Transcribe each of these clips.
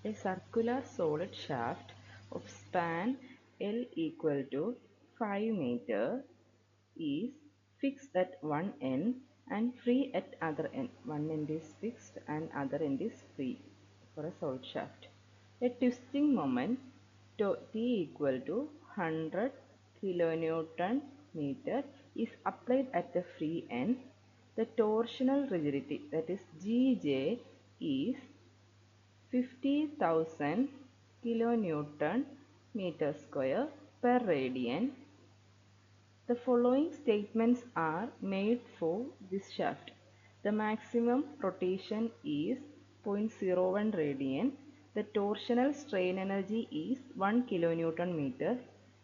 A circular solid shaft of span L equal to 5 meter is fixed at one end and free at other end. One end is fixed and other end is free for a solid shaft. A twisting moment T equal to 100 kilonewton meter is applied at the free end. The torsional rigidity, that is Gj, is 50,000 kilonewton meter square per radian. The following statements are made for this shaft. The maximum rotation is 0.01 radian. The torsional strain energy is 1 kilonewton meter.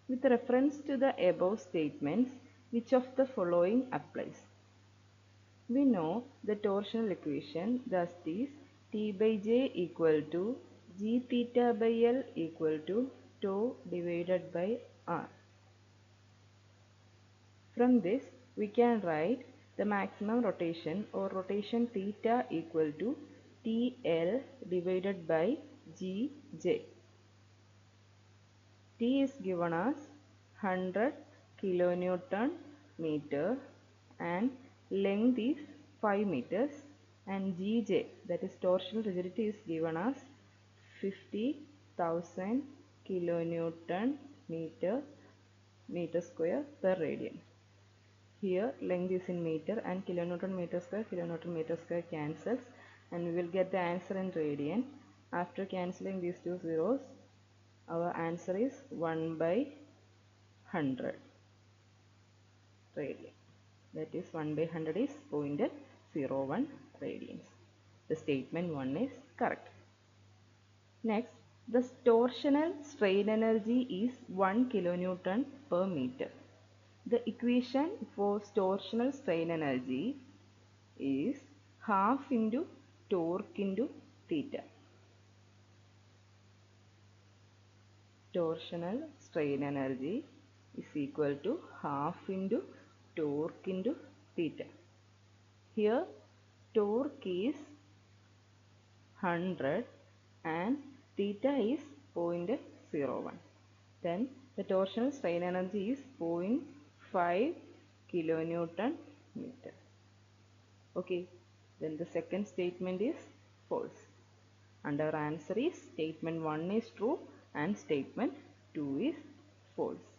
With reference to the above statements, which of the following applies? We know the torsional equation, thus is T by J equal to G theta by L equal to tau divided by R. From this, we can write the maximum rotation or rotation theta equal to TL divided by Gj. T is given as 100 kilonewton meter and length is 5 meters, and Gj, that is torsional rigidity, is given as 50,000 kilonewton meter square per radian. Here length is in meter and kilonewton meter square cancels, and we will get the answer in radian. After cancelling these two zeros, our answer is 1 by 100 radian. That is 1 by 100 is 0.01 radians. The statement 1 is correct. Next, the torsional strain energy is 1 kilonewton per meter. The equation for torsional strain energy is half into torque into theta. Torsional strain energy is equal to half into torque into theta. Here torque is 100 and theta is 0.01. Then the torsional strain energy is 0.5 kilonewton meter. Okay, then the second statement is false. And our answer is statement 1 is true and statement 2 is false.